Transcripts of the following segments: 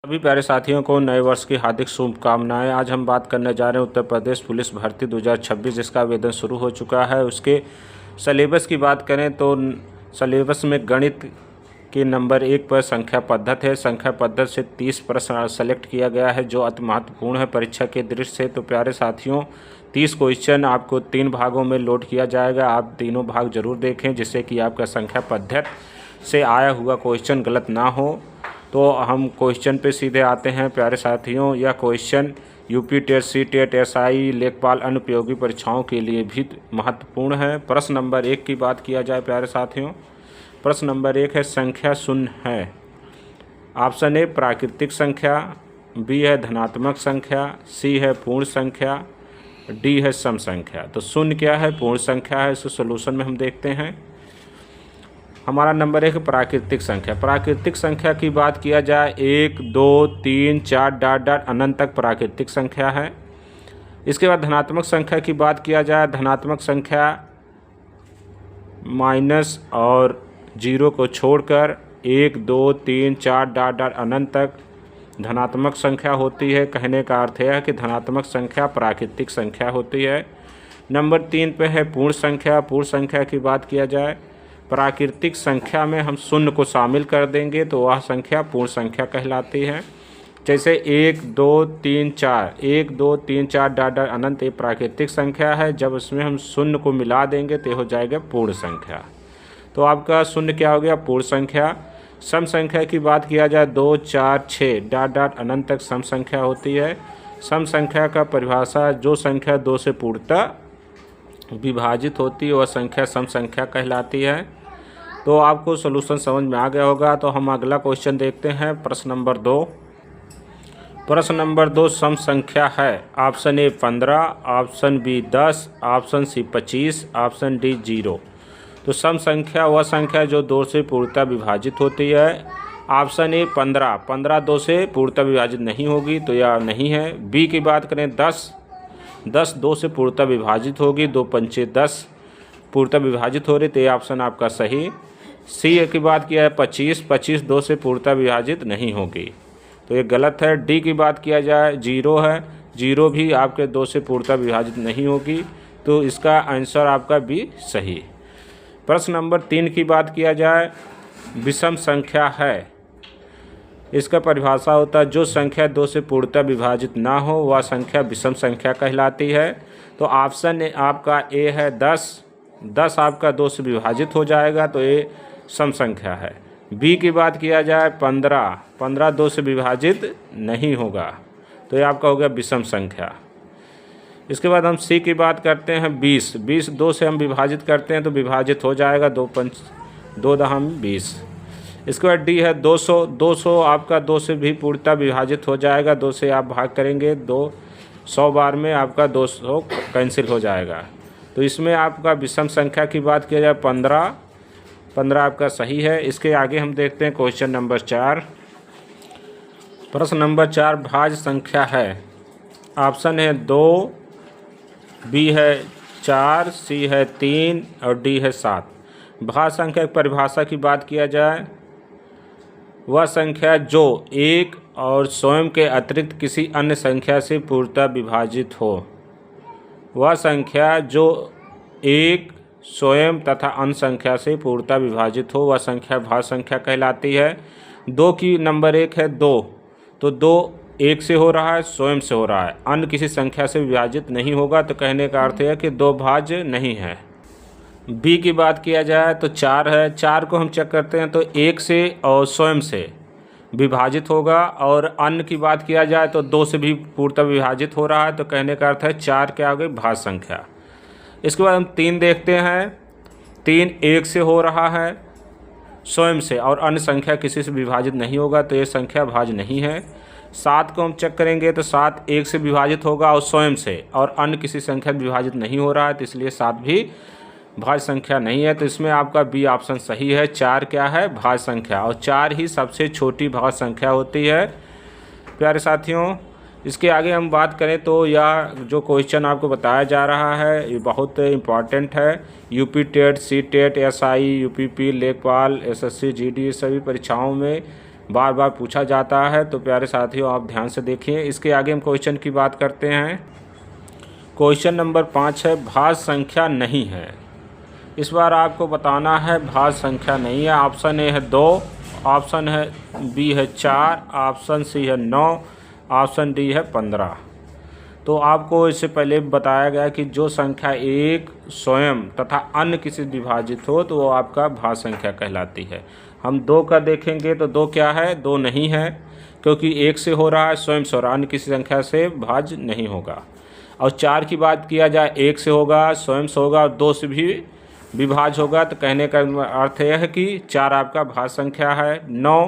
सभी प्यारे साथियों को नए वर्ष की हार्दिक शुभकामनाएं। आज हम बात करने जा रहे हैं उत्तर प्रदेश पुलिस भर्ती 2026 जिसका आवेदन शुरू हो चुका है। उसके सिलेबस की बात करें तो सिलेबस में गणित के नंबर 1 पर संख्या पद्धति है। संख्या पद्धति से 30 प्रश्न सेलेक्ट किया गया है जो अति महत्वपूर्ण है परीक्षा के दृष्टि से। तो प्यारे साथियों 30 क्वेश्चन आपको 3 भागों में लोड किया जाएगा। आप तीनों भाग जरूर देखें जिससे कि आपका संख्या पद्धति से आया हुआ क्वेश्चन गलत ना हो। तो हम क्वेश्चन पे सीधे आते हैं प्यारे साथियों। यह question UP TET, CTET, SI, लेखपाल अनुपयोगी परीक्षाओं के लिए भी महत्वपूर्ण है। प्रश्न नंबर 1 की बात किया जाए प्यारे साथियों। प्रश्न नंबर 1 है संख्या शून्य है। ऑप्शन ए प्राकृतिक संख्या, बी है धनात्मक संख्या, सी है पूर्ण संख्या, डी है सम संख्या। तो शून्य क्या है, पूर्ण संख्या है। इस सोल्यूशन में हम देखते हैं। हमारा नंबर 1 प्राकृतिक संख्या। प्राकृतिक संख्या की बात किया जाए 1, 2, 3, 4 डॉट डॉट अनंत तक प्राकृतिक संख्या है। इसके बाद धनात्मक संख्या की बात किया जाए, धनात्मक संख्या माइनस और 0 को छोड़कर 1, 2, 3, 4 डॉट डॉट अनंत तक धनात्मक संख्या होती है। कहने का अर्थ है कि धनात्मक संख्या प्राकृतिक संख्या होती है। नंबर 3 पे है पूर्ण संख्या। पूर्ण संख्या की बात किया जाए, प्राकृतिक संख्या में हम शून्य को शामिल कर देंगे तो वह संख्या पूर्ण संख्या कहलाती है। जैसे 1, 2, 3, 4, 1, 2, 3, 4 डॉट डॉट अनंत एक प्राकृतिक संख्या है। जब उसमें हम शून्य को मिला देंगे तो हो जाएगा पूर्ण संख्या। तो आपका शून्य क्या हो गया, पूर्ण संख्या। सम संख्या की बात किया जाए 2, 4, 6 डॉट डॉट अनंत तक सम संख्या होती है। सम संख्या का परिभाषा जो संख्या 2 से पूर्णतः विभाजित होती है वह संख्या सम संख्या कहलाती है। तो आपको सॉल्यूशन समझ में आ गया होगा। तो हम अगला क्वेश्चन देखते हैं। प्रश्न नंबर 2। प्रश्न नंबर 2 सम संख्या है। Option A 15, option B 10, option C 25, option D 0। तो सम संख्या वह संख्या जो 2 से पूर्णतः विभाजित होती है। ऑप्शन ए 15, 15 2 से पूर्णतः विभाजित नहीं होगी तो यह नहीं है। बी की बात करें 10, 10 2 से पूर्णतः विभाजित होगी, 2 पंचे 10 पूर्णतः विभाजित हो रही तो ये ऑप्शन आपका सही। सी की बात किया है 25, 25 2 से पूर्णतः विभाजित नहीं होगी तो ये गलत है। डी की बात किया जाए 0 है, 0 भी आपके 2 से पूर्णतः विभाजित नहीं होगी तो इसका आंसर आपका बी सही। प्रश्न नंबर 3 की बात किया जाए विषम संख्या है। इसका परिभाषा होता है जो संख्या 2 से पूर्णतः विभाजित ना हो वह संख्या विषम संख्या कहलाती है। तो ऑप्शन आपका ए है 10, 10 आपका 2 से विभाजित हो जाएगा तो ये सम संख्या है। बी की बात किया जाए 15, 15 2 से विभाजित नहीं होगा तो ये आपका हो गया विषम संख्या। इसके बाद हम सी की बात करते हैं 20, 20 2 से हम विभाजित करते हैं तो विभाजित हो जाएगा, 2 पंच 2 दहम 20। इसके बाद डी है 200, 200 आपका 2 से भी पूर्णतः विभाजित हो जाएगा, 2 से आप भाग करेंगे 200 बार में आपका 200 कैंसिल हो जाएगा। तो इसमें आपका विषम संख्या की बात किया जाए 15, 15 आपका सही है। इसके आगे हम देखते हैं क्वेश्चन नंबर 4। प्रश्न नंबर 4 भाज्य संख्या है। ऑप्शन है 2, बी है 4, सी है 3 और डी है 7। भाज्य संख्या की परिभाषा की बात किया जाए वह संख्या जो 1 और स्वयं के अतिरिक्त किसी अन्य संख्या से पूर्णतः विभाजित हो। वह संख्या जो 1 स्वयं तथा अन्य संख्या से पूर्णतः विभाजित हो वह संख्या भाज्य संख्या कहलाती है। 2 की नंबर 1 है 2 तो 2 1 से हो रहा है, स्वयं से हो रहा है, अन्य किसी संख्या से विभाजित नहीं होगा तो कहने का अर्थ है कि 2 भाज्य नहीं है। बी की बात किया जाए तो 4 है, 4 को हम चेक करते हैं तो 1 से और स्वयं से विभाजित होगा और अन्य की बात किया जाए तो 2 से भी पूर्णतः विभाजित हो रहा है तो कहने का अर्थ है 4 क्या हो गई भाज्य संख्या। इसके बाद हम 3 देखते हैं। 3 1 से हो रहा है स्वयं से और अन्य संख्या किसी से विभाजित नहीं होगा तो ये संख्या भाज्य नहीं है। 7 को हम चेक करेंगे तो 7 1 से विभाजित होगा और स्वयं से और अन्य किसी संख्या विभाजित नहीं हो रहा है तो इसलिए 7 भी भाज्य संख्या नहीं है। तो इसमें आपका बी ऑप्शन सही है। 4 क्या है भाज्य संख्या और 4 ही सबसे छोटी भाज्य संख्या होती है। प्यारे साथियों इसके आगे हम बात करें तो यह जो क्वेश्चन आपको बताया जा रहा है ये बहुत इम्पॉर्टेंट है। UP TET, CTET, SI, UPP, लेखपाल, एसएससी, जीडी सभी परीक्षाओं में बार बार पूछा जाता है। तो प्यारे साथियों आप ध्यान से देखिए। इसके आगे हम क्वेश्चन की बात करते हैं। क्वेश्चन नंबर 5 है भाज्य संख्या नहीं है। इस बार आपको बताना है भाज्य संख्या नहीं है। ऑप्शन ए है 2, ऑप्शन है बी है 4, ऑप्शन सी है 9, ऑप्शन डी है 15। तो आपको इससे पहले बताया गया कि जो संख्या एक स्वयं तथा अन्य किसी विभाजित हो तो वो आपका भाज्य संख्या कहलाती है। हम 2 का देखेंगे तो 2 क्या है, 2 नहीं है, क्योंकि 1 से हो रहा है, स्वयं से हो रहा है, अन्य किसी संख्या से भाज्य नहीं होगा। और 4 की बात किया जाए 1 से होगा, स्वयं से होगा और 2 से भी विभाज्य होगा। तो कहने का अर्थ यह है कि 4 आपका भाज्य संख्या है। 9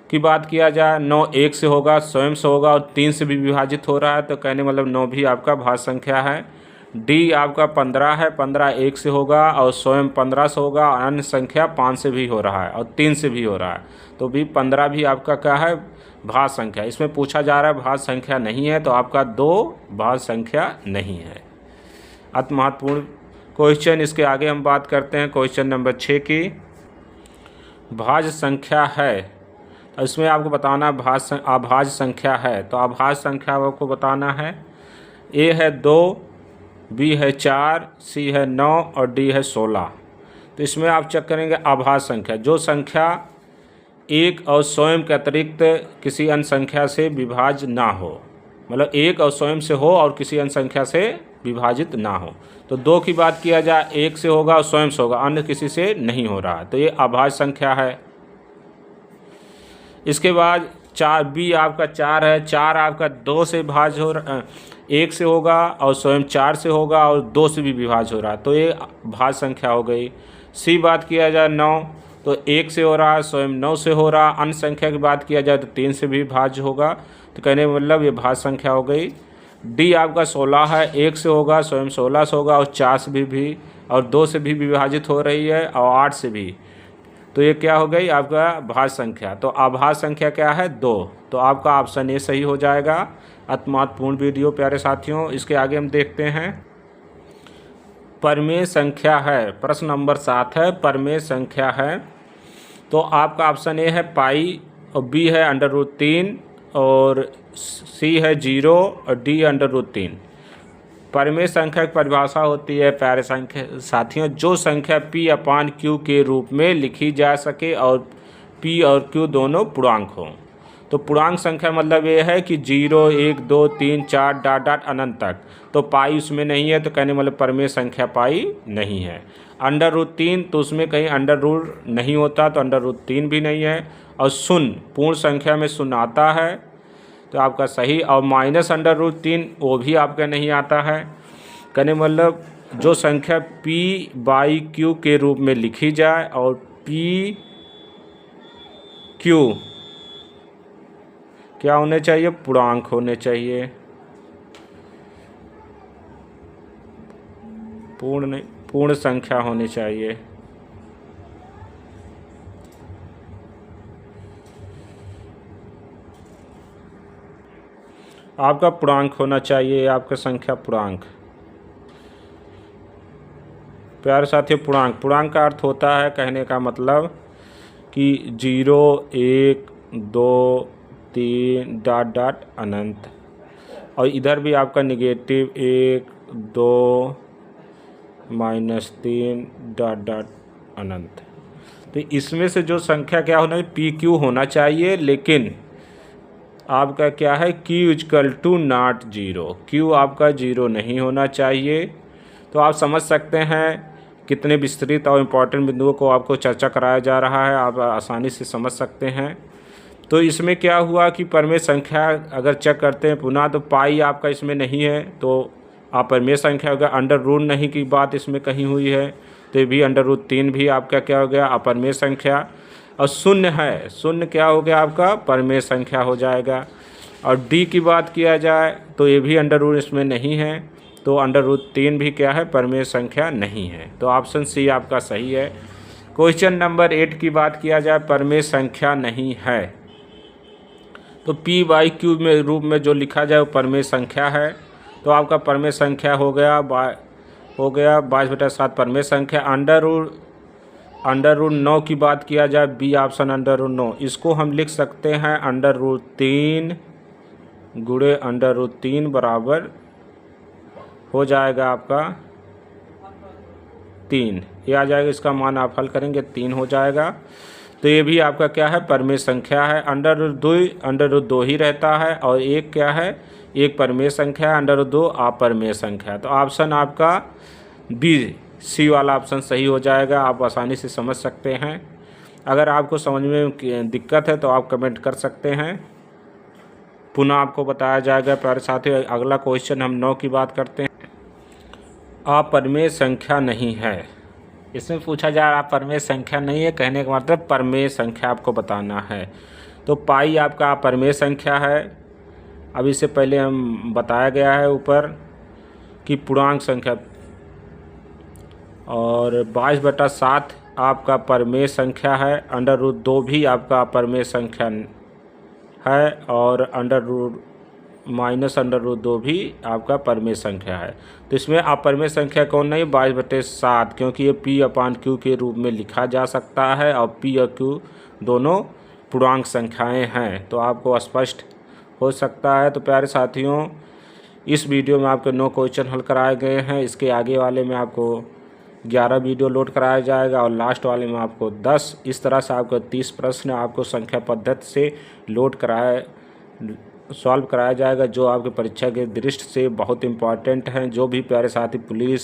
की बात किया जाए 9 1 से होगा, स्वयं से होगा और 3 से भी विभाजित हो रहा है। तो कहने मतलब 9 भी आपका भाज्य संख्या है। डी आपका 15 है, 15 1 से होगा और स्वयं 15 से होगा, अन्य संख्या 5 से भी हो रहा है और 3 से भी हो रहा है। तो भी 15 भी आपका क्या है, भाज्य संख्या। इसमें पूछा जा रहा है भाज्य संख्या नहीं है, तो आपका 2 भाज्य संख्या नहीं है। अति महत्वपूर्ण क्वेश्चन। इसके आगे हम बात करते हैं क्वेश्चन नंबर 6 की। भाज्य संख्या है, इसमें आपको बताना अभाज्य संख्या है। तो अभाज्य संख्या आपको बताना है। ए है 2, बी है 4, सी है 9 और डी है 16। तो इसमें आप चेक करेंगे अभाज्य संख्या, जो संख्या एक और स्वयं के अतिरिक्त किसी अन्य संख्या से विभाज्य ना हो, मतलब एक और स्वयं से हो और किसी अन्य संख्या से विभाजित ना हो। तो 2 की बात किया जाए 1 से होगा और स्वयं से होगा, अन्य किसी से नहीं हो रहा, तो ये अभाज्य संख्या है। इसके बाद 4 बी आपका 4 है, 4 आपका 2 से भाज्य हो रहा, 1 से होगा और स्वयं 4 से होगा और 2 से भी विभाज्य हो रहा है, तो ये भाज्य संख्या हो गई। सी बात किया जाए 9, तो 1 से हो रहा है, स्वयं 9 से हो रहा। अन्य संख्या की बात किया जाए तो 3 से भी भाज्य होगा, तो कहने का मतलब ये भाज्य संख्या हो गई। डी आपका 16 है, 1 से होगा, स्वयं 16 से होगा और 4 से भी और 2 से भी विभाजित हो रही है और 8 से भी, तो ये क्या हो गई आपका भाज्य संख्या। तो अभाज्य संख्या क्या है, 2। तो आपका ऑप्शन ए सही हो जाएगा। अति महत्वपूर्ण वीडियो प्यारे साथियों। इसके आगे हम देखते हैं परिमेय संख्या है। प्रश्न नंबर 7 है परिमेय संख्या है। तो आपका ऑप्शन ए है पाई और बी है √3 और सी है 0 और डी √3। परिमेय संख्या की परिभाषा होती है प्यारे संख्या साथियों, जो संख्या p/q के रूप में लिखी जा सके और p और q दोनों पूर्णांक हों। तो पूर्णांक संख्या मतलब ये है कि 0 1 2 3 4 डॉट डॉट अनंत तक। तो पाई उसमें नहीं है, तो कहने मतलब परिमेय संख्या पाई नहीं है। √3 तो उसमें कहीं अंडर रूट नहीं होता, तो √3 भी नहीं है। और शून्य पूर्ण संख्या में शून्य आता है, तो आपका सही। और -√3 वो भी आपका नहीं आता है। कहने मतलब जो संख्या p/q के रूप में लिखी जाए और p q क्या होने चाहिए, पूर्णांक होने चाहिए, पूर्ण संख्या होनी चाहिए। आपका पूर्णांक होना चाहिए, आपका संख्या पूर्णांक। प्यारे साथियों पूर्णांक का अर्थ होता है, कहने का मतलब कि 0 1 2 3 डॉट डॉट अनंत। और इधर भी आपका नेगेटिव 1 2 -3 डॉट डॉट अनंत। तो इसमें से जो संख्या क्या होना चाहिए, PQ होना चाहिए, लेकिन आपका क्या है Q = नॉट 0। Q आपका 0 नहीं होना चाहिए। तो आप समझ सकते हैं कितने विस्तृत और इम्पॉर्टेंट बिंदुओं को आपको चर्चा कराया जा रहा है, आप आसानी से समझ सकते हैं। तो इसमें क्या हुआ कि परिमेय संख्या अगर चेक करते हैं पुनः, तो पाई आपका इसमें नहीं है, तो आप परिमेय संख्या हो गया। अंडर नहीं की बात इसमें कहीं हुई है, तो ये भी √3 भी आपका क्या हो गया, अपरिमेय संख्या। और शून्य है, शून्य क्या हो गया आपका परिमेय संख्या हो जाएगा। और डी की बात किया जाए तो ये भी अंडर इसमें नहीं है, तो √3 भी क्या है, परिमेय संख्या नहीं है। तो ऑप्शन सी आपका सही है। क्वेश्चन नंबर 8 की बात किया जाए, परिमेय संख्या नहीं है। तो p/q में रूप में जो लिखा जाए वो परिमेय संख्या है। तो आपका परिमेय संख्या हो गया 22/7 परिमेय संख्या। √9 की बात किया जाए, बी ऑप्शन √9, इसको हम लिख सकते हैं √3 गुणे √3 बराबर हो जाएगा आपका 3। ये आ जाएगा, इसका मान आप हल करेंगे 3 हो जाएगा। तो ये भी आपका क्या है, परमेय संख्या है। √2 ही रहता है और एक क्या है, एक परमेय संख्या है, √2 अपरमेय संख्या है। तो ऑप्शन आपका बी सी वाला ऑप्शन सही हो जाएगा। आप आसानी से समझ सकते हैं। अगर आपको समझ में दिक्कत है तो आप कमेंट कर सकते हैं, पुनः आपको बताया जाएगा। प्यारे साथियों, अगला क्वेश्चन हम 9 की बात करते हैं। अपरमेय संख्या नहीं है, इसमें पूछा जा रहा परमेय संख्या नहीं है, कहने का मतलब परमेय संख्या आपको बताना है। तो पाई आपका अपरमेय संख्या है। अब इससे पहले हम बताया गया है ऊपर कि पूर्णांक संख्या, और 22/7 आपका परमेय संख्या है। √2 भी आपका परमेय संख्या है और -√2 भी आपका परमेय संख्या है। तो इसमें अपरमेय संख्या कौन नहीं, 22/7, क्योंकि ये P/Q के रूप में लिखा जा सकता है और P और Q दोनों पूर्णांक संख्याएं हैं। तो आपको स्पष्ट हो सकता है। तो प्यारे साथियों, इस वीडियो में आपके 9 क्वेश्चन हल कराए गए हैं। इसके आगे वाले में आपको 11 वीडियो लोड कराया जाएगा और लास्ट वाले में आपको 10। इस तरह से आपको 30 प्रश्न आपको संख्या पद्धति से सॉल्व कराया जाएगा, जो आपके परीक्षा के दृष्टि से बहुत इम्पॉर्टेंट हैं। जो भी प्यारे साथी police,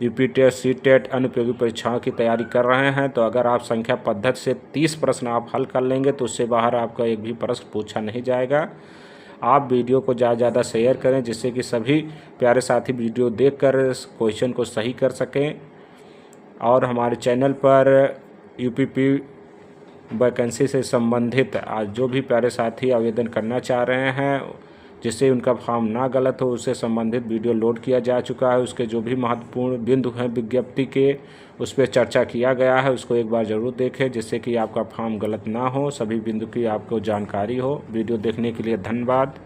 UP test, CTET, अन्य प्रतियोगी परीक्षाओं की तैयारी कर रहे हैं, तो अगर आप संख्या पद्धति से 30 प्रश्न आप हल कर लेंगे तो उससे बाहर आपका एक भी प्रश्न पूछा नहीं जाएगा। आप वीडियो को ज़्यादा से ज़्यादा शेयर करें, जिससे कि सभी प्यारे साथी वीडियो देखकर क्वेश्चन को सही कर सकें। और हमारे चैनल पर यूपीपी वैकेंसी से संबंधित आज जो भी प्यारे साथी आवेदन करना चाह रहे हैं, जिससे उनका फॉर्म ना गलत हो, उससे संबंधित वीडियो लोड किया जा चुका है। उसके जो भी महत्वपूर्ण बिंदु हैं विज्ञप्ति के, उस पर चर्चा किया गया है, उसको एक बार ज़रूर देखें, जिससे कि आपका फॉर्म गलत ना हो, सभी बिंदु की आपको जानकारी हो। वीडियो देखने के लिए धन्यवाद।